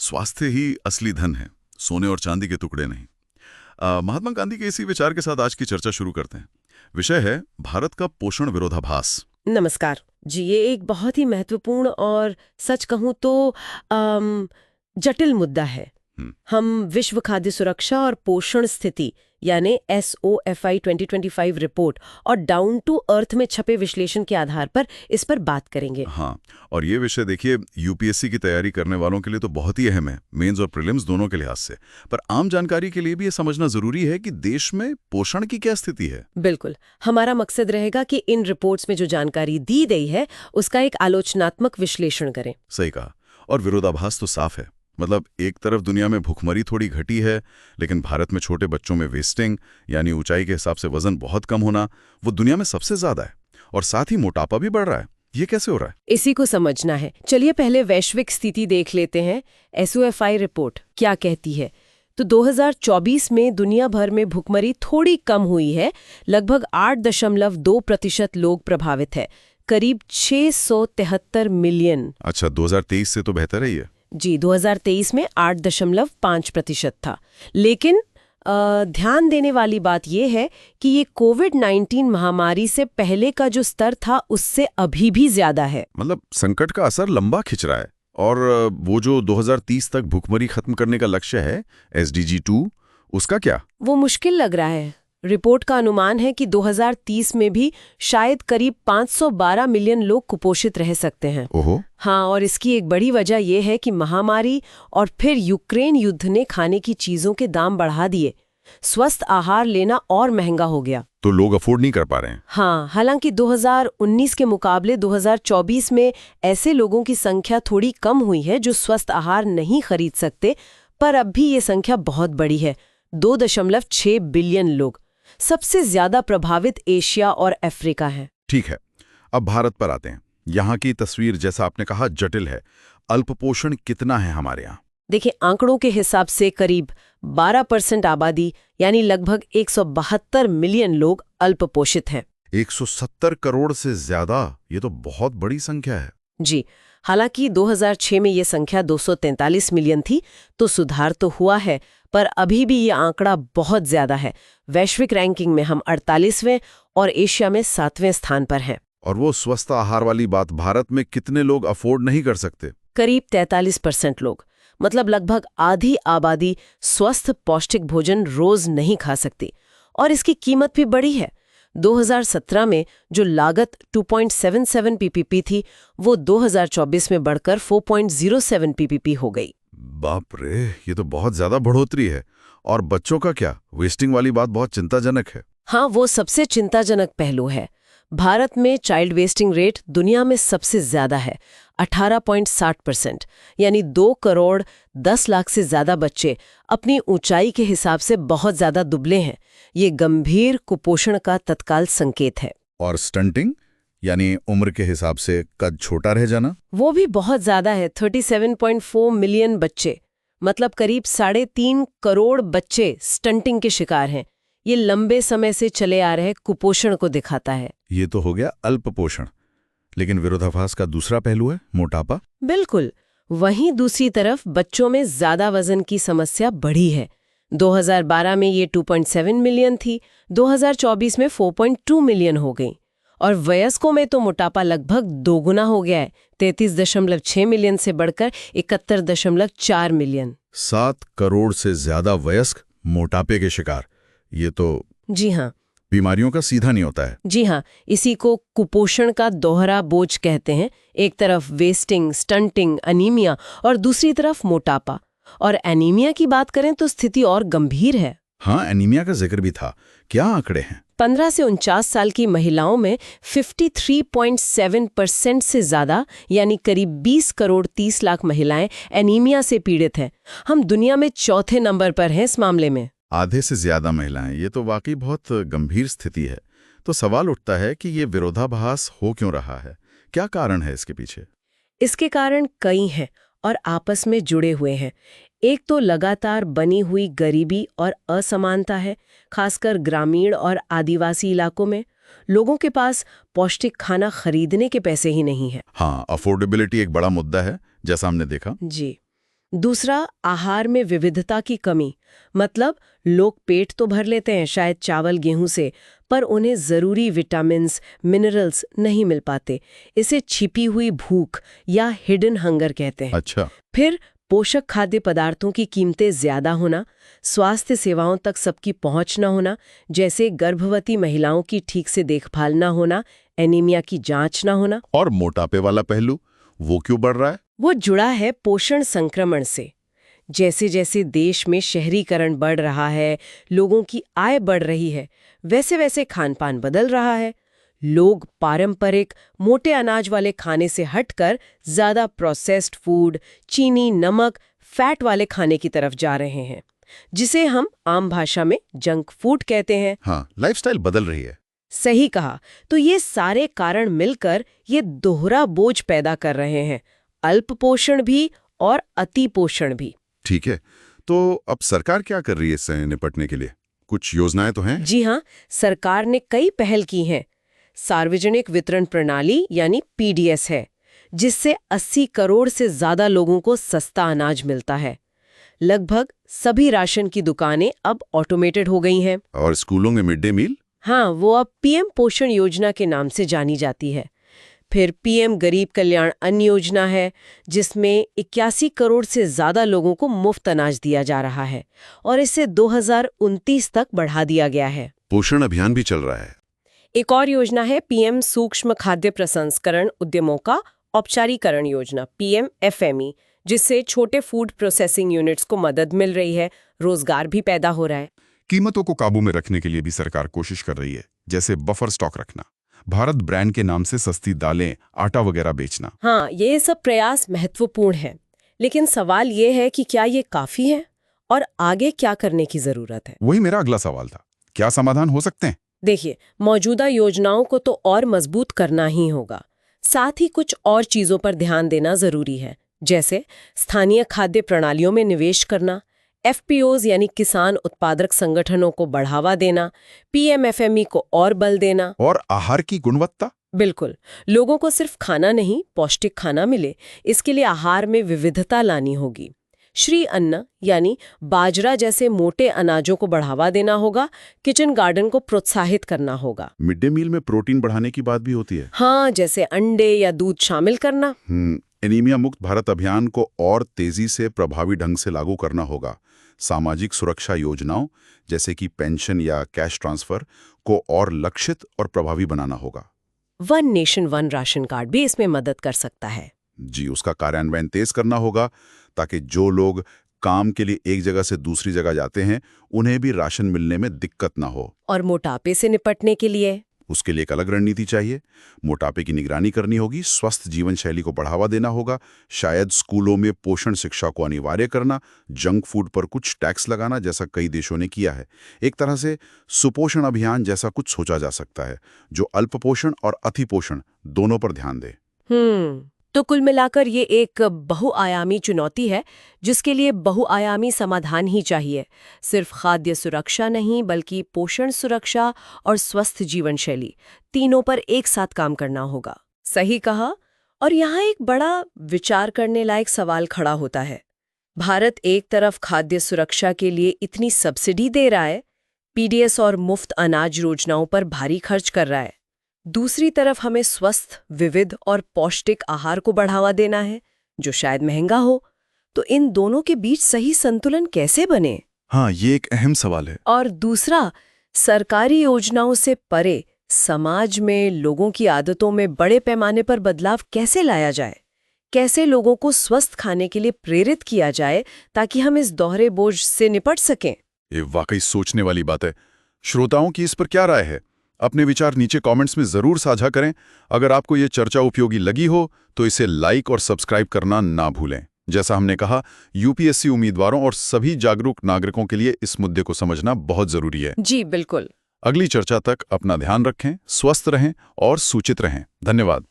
स्वास्थ्य ही असली धन है, सोने और चांदी के टुकड़े नहीं। महात्मा गांधी के इसी विचार के साथ आज की चर्चा शुरू करते हैं। विषय है भारत का पोषण विरोधाभास। नमस्कार जी। ये एक बहुत ही महत्वपूर्ण और सच कहूं तो जटिल मुद्दा है। हम विश्व खाद्य सुरक्षा और पोषण स्थिति यानी SOFI 2025 रिपोर्ट और डाउन टू अर्थ में छपे विश्लेषण के आधार पर इस पर बात करेंगे। हाँ, और ये विषय देखिए यूपीएससी की तैयारी करने वालों के लिए तो बहुत ही अहम है, मेंस और प्रीलिम्स दोनों के लिहाज से। पर आम जानकारी के लिए भी ये समझना जरूरी है कि देश में पोषण की क्या स्थिति है। बिल्कुल, हमारा मकसद रहेगा कि इन रिपोर्ट्स में जो जानकारी दी गई है उसका एक आलोचनात्मक विश्लेषण करें। सही कहा। और विरोधाभास तो साफ है। मतलब एक तरफ दुनिया में भुखमरी थोड़ी घटी है, लेकिन भारत में छोटे बच्चों में वेस्टिंग यानी ऊंचाई के हिसाब से वजन बहुत कम होना वो दुनिया में सबसे ज्यादा है। और साथ ही मोटापा भी बढ़ रहा है। ये कैसे हो रहा है? इसी को समझना है। चलिए पहले वैश्विक स्थिति देख लेते हैं। SOFI रिपोर्ट क्या कहती है? तो 2024 में दुनिया भर में भुखमरी थोड़ी कम हुई है। लगभग 8.2% लोग प्रभावित है, करीब 673 मिलियन। अच्छा, 2023 से तो बेहतर है ये। जी, 2023 में 8.5% था। लेकिन ध्यान देने वाली बात यह है कि ये कोविड-19 महामारी से पहले का जो स्तर था उससे अभी भी ज्यादा है। मतलब संकट का असर लंबा खिंच रहा है। और वो जो 2030 तक भुखमरी खत्म करने का लक्ष्य है SDG 2, उसका क्या? वो मुश्किल लग रहा है। रिपोर्ट का अनुमान है कि 2030 में भी शायद करीब 512 मिलियन लोग कुपोषित रह सकते हैं। ओहो। हाँ, और इसकी एक बड़ी वजह यह है कि महामारी और फिर यूक्रेन युद्ध ने खाने की चीजों के दाम बढ़ा दिए। स्वस्थ आहार लेना और महंगा हो गया। तो लोग अफोर्ड नहीं कर पा रहे हैं। हाँ, हालांकि 2019 के मुकाबले 2024 में ऐसे लोगों की संख्या थोड़ी कम हुई है जो स्वस्थ आहार नहीं खरीद सकते, पर अब भी ये संख्या बहुत बड़ी है, 2.6 बिलियन लोग। सबसे ज्यादा प्रभावित एशिया और अफ्रीका है। ठीक है, अब भारत पर आते हैं। यहाँ की तस्वीर जैसा आपने कहा जटिल है। अल्पपोषण कितना है हमारे यहाँ? देखिए, आंकड़ों के हिसाब से करीब 12% आबादी यानी लगभग 172 मिलियन लोग अल्पपोषित हैं। 170 करोड़ से ज्यादा, ये तो बहुत बड़ी संख्या है। जी, हालांकि 2006 में ये संख्या 243 मिलियन थी, तो सुधार तो हुआ है, पर अभी भी ये आंकड़ा बहुत ज्यादा है। वैश्विक रैंकिंग में हम 48वें और एशिया में 7वें स्थान पर हैं। और वो स्वस्थ आहार वाली बात, भारत में कितने लोग अफोर्ड नहीं कर सकते? करीब 43% लोग, मतलब लगभग आधी आबादी स्वस्थ पौष्टिक भोजन रोज नहीं खा सकती। और इसकी कीमत भी बड़ी है। 2017 में जो लागत 2.77 PPP थी, वो 2024 में बढ़कर 4.07 PPP हो गई। बाप रे, ये तो बहुत ज्यादा बढ़ोतरी है। और बच्चों का क्या? वेस्टिंग वाली बात बहुत चिंताजनक है। हाँ, वो सबसे चिंताजनक पहलू है। भारत में चाइल्ड वेस्टिंग रेट दुनिया में सबसे ज्यादा है, 18.60%। यानी 2 करोड़ 10 लाख से ज्यादा बच्चे अपनी ऊंचाई के हिसाब से बहुत ज्यादा दुबले हैं। ये गंभीर कुपोषण का तत्काल संकेत है। और स्टंटिंग यानी उम्र के हिसाब से कद छोटा रह जाना, वो भी बहुत ज्यादा है, 37.4 मिलियन बच्चे, मतलब करीब 3.5 करोड़ बच्चे स्टंटिंग के शिकार हैं। ये लंबे समय से चले आ रहे कुपोषण को दिखाता है। ये तो हो गया अल्पपोषण। लेकिन विरोधाभास का दूसरा पहलू है मोटापा। बिल्कुल, वहीं दूसरी तरफ बच्चों में ज्यादा वजन की समस्या बढ़ी है। 2012 में ये 2.7 मिलियन थी, 2024 में 4.2 मिलियन हो गई। और वयस्कों में तो मोटापा लगभग दोगुना हो गया है, 33.6 मिलियन से बढ़कर 71.4 मिलियन। 7 करोड़ से ज्यादा वयस्क मोटापे के शिकार। ये तो जी हाँ, बीमारियों का सीधा नहीं होता है। जी हाँ, इसी को कुपोषण का दोहरा बोझ कहते हैं। एक तरफ वेस्टिंग, स्टंटिंग, अनीमिया और दूसरी तरफ मोटापा। और एनीमिया की बात करें तो स्थिति और गंभीर है। हाँ, एनीमिया का जिक्र भी था। क्या आंकड़े हैं? 15 से 49 साल की महिलाओं में 53.7% से ज्यादा यानी करीब 20 करोड़ 30 लाख महिलाएं एनीमिया से पीड़ित हैं। हम दुनिया में चौथे नंबर पर हैं इस मामले में। आधे से ज्यादा महिलाएं, ये तो वाकई बहुत गंभीर स्थिति है। तो सवाल उठता है कि ये विरोधाभास हो क्यों रहा है? क्या कारण है इसके पीछे? इसके कारण कई हैं और आपस में जुड़े हुए हैं। एक तो लगातार बनी हुई गरीबी और असमानता है, खासकर ग्रामीण और आदिवासी इलाकों में। लोगों के पास पौष्टिक खाना खरीदने के पैसे ही नहीं है। हाँ, अफोर्डेबिलिटी एक बड़ा मुद्दा है, जैसा हमने देखा। जी, दूसरा, आहार में विविधता की कमी। मतलब लोग पेट तो भर लेते हैं शायद चावल गेहूं से, पर उन्हें जरूरी विटामिन्स, मिनरल्स नहीं मिल पाते। इसे छिपी हुई भूख या हिडन हंगर कहते हैं। अच्छा। फिर पोषक खाद्य पदार्थों की कीमतें ज्यादा होना, स्वास्थ्य सेवाओं तक सबकी पहुंच न होना, जैसे गर्भवती महिलाओं की ठीक से देखभाल न होना, एनीमिया की जांच न होना। और मोटापे वाला पहलू, वो क्यों बढ़ रहा है? वो जुड़ा है पोषण संक्रमण से। जैसे जैसे देश में शहरीकरण बढ़ रहा है, लोगों की आय बढ़ रही है, वैसे वैसे खान-पान बदल रहा है। लोग पारंपरिक मोटे अनाज वाले खाने से हटकर ज्यादा प्रोसेस्ड फूड, चीनी, नमक, फैट वाले खाने की तरफ जा रहे हैं, जिसे हम आम भाषा में जंक फूड कहते हैं। हाँ, लाइफस्टाइल बदल रही है। सही कहा। तो ये सारे कारण मिलकर ये दोहरा बोझ पैदा कर रहे हैं, अल्प पोषण भी और अति पोषण भी। ठीक है, तो अब सरकार क्या कर रही है इससे निपटने के लिए? कुछ योजनाएं तो हैं? जी हाँ, सरकार ने कई पहल की हैं। सार्वजनिक वितरण प्रणाली यानी पीडीएस है, जिससे 80 करोड़ से ज्यादा लोगों को सस्ता अनाज मिलता है। लगभग सभी राशन की दुकानें अब ऑटोमेटेड हो गई हैं। और स्कूलों में मिड डे मील? हाँ, वो अब पीएम पोषण योजना के नाम से जानी जाती है। फिर पीएम गरीब कल्याण अन्न योजना है, जिसमें 81 करोड़ से ज्यादा लोगों को मुफ्त अनाज दिया जा रहा है और इसे 2029 तक बढ़ा दिया गया है। पोषण अभियान भी चल रहा है। एक और योजना है पीएम सूक्ष्म खाद्य प्रसंस्करण उद्यमों का औपचारीकरण योजना, पीएम एफएमई, जिससे छोटे फूड प्रोसेसिंग यूनिट्स को मदद मिल रही है, रोजगार भी पैदा हो रहा है। कीमतों को काबू में रखने के लिए भी सरकार कोशिश कर रही है, जैसे बफर स्टॉक रखना, भारत ब्रांड के नाम से सस्ती दालें, आटा वगैरह बेचना। हाँ, ये सब प्रयास महत्वपूर्ण है, लेकिन सवाल ये है कि क्या ये काफी है और आगे क्या करने की जरूरत है? वही मेरा अगला सवाल था, क्या समाधान हो सकते हैं? देखिए, मौजूदा योजनाओं को तो और मजबूत करना ही होगा, साथ ही कुछ और चीजों पर ध्यान देना जरूरी है, जैसे स्थानीय खाद्य प्रणालियों में निवेश करना, एफपीओज यानी किसान उत्पादक संगठनों को बढ़ावा देना, पीएमएफएमई को और बल देना। और आहार की गुणवत्ता? बिल्कुल, लोगों को सिर्फ खाना नहीं, पौष्टिक खाना मिले, इसके लिए आहार में विविधता लानी होगी। श्री अन्न यानी बाजरा जैसे मोटे अनाजों को बढ़ावा देना होगा, किचन गार्डन को प्रोत्साहित करना होगा। मिड डे मील में प्रोटीन बढ़ाने की बात भी होती है। हाँ, जैसे अंडे या दूध शामिल करना। एनीमिया मुक्त भारत अभियान को और तेजी से प्रभावी ढंग से लागू करना होगा। सामाजिक सुरक्षा योजनाओं जैसे कि पेंशन या कैश ट्रांसफर को और लक्षित और प्रभावी बनाना होगा। One nation one ration card भी इसमें मदद कर सकता है। जी, उसका कार्यान्वयन तेज करना होगा ताकि जो लोग काम के लिए एक जगह से दूसरी जगह जाते हैं उन्हें भी राशन मिलने में दिक्कत ना हो। और मोटापे से निपटने के लिए उसके लिए एक अलग रणनीति चाहिए। मोटापे की निगरानी करनी होगी, स्वस्थ जीवन शैली को बढ़ावा देना होगा, शायद स्कूलों में पोषण शिक्षा को अनिवार्य करना, जंक फूड पर कुछ टैक्स लगाना जैसा कई देशों ने किया है। एक तरह से सुपोषण अभियान जैसा कुछ सोचा जा सकता है जो अल्प पोषण और अति पोषण दोनों पर ध्यान दे। तो कुल मिलाकर ये एक बहुआयामी चुनौती है जिसके लिए बहुआयामी समाधान ही चाहिए। सिर्फ खाद्य सुरक्षा नहीं बल्कि पोषण सुरक्षा और स्वस्थ जीवन शैली, तीनों पर एक साथ काम करना होगा। सही कहा। और यहाँ एक बड़ा विचार करने लायक सवाल खड़ा होता है। भारत एक तरफ खाद्य सुरक्षा के लिए इतनी सब्सिडी दे रहा है, पीडीएस और मुफ्त अनाज योजनाओं पर भारी खर्च कर रहा है, दूसरी तरफ हमें स्वस्थ, विविध और पौष्टिक आहार को बढ़ावा देना है जो शायद महंगा हो। तो इन दोनों के बीच सही संतुलन कैसे बने? हाँ, ये एक अहम सवाल है। और दूसरा, सरकारी योजनाओं से परे समाज में लोगों की आदतों में बड़े पैमाने पर बदलाव कैसे लाया जाए? कैसे लोगों को स्वस्थ खाने के लिए प्रेरित किया जाए ताकि हम इस दोहरे बोझ से निपट सकें? ये वाकई सोचने वाली बात है। श्रोताओं की इस पर क्या राय है? अपने विचार नीचे कमेंट्स में जरूर साझा करें। अगर आपको ये चर्चा उपयोगी लगी हो तो इसे लाइक और सब्सक्राइब करना ना भूलें। जैसा हमने कहा, यूपीएससी उम्मीदवारों और सभी जागरूक नागरिकों के लिए इस मुद्दे को समझना बहुत जरूरी है। जी बिल्कुल। अगली चर्चा तक अपना ध्यान रखें, स्वस्थ रहें और सूचित रहें। धन्यवाद।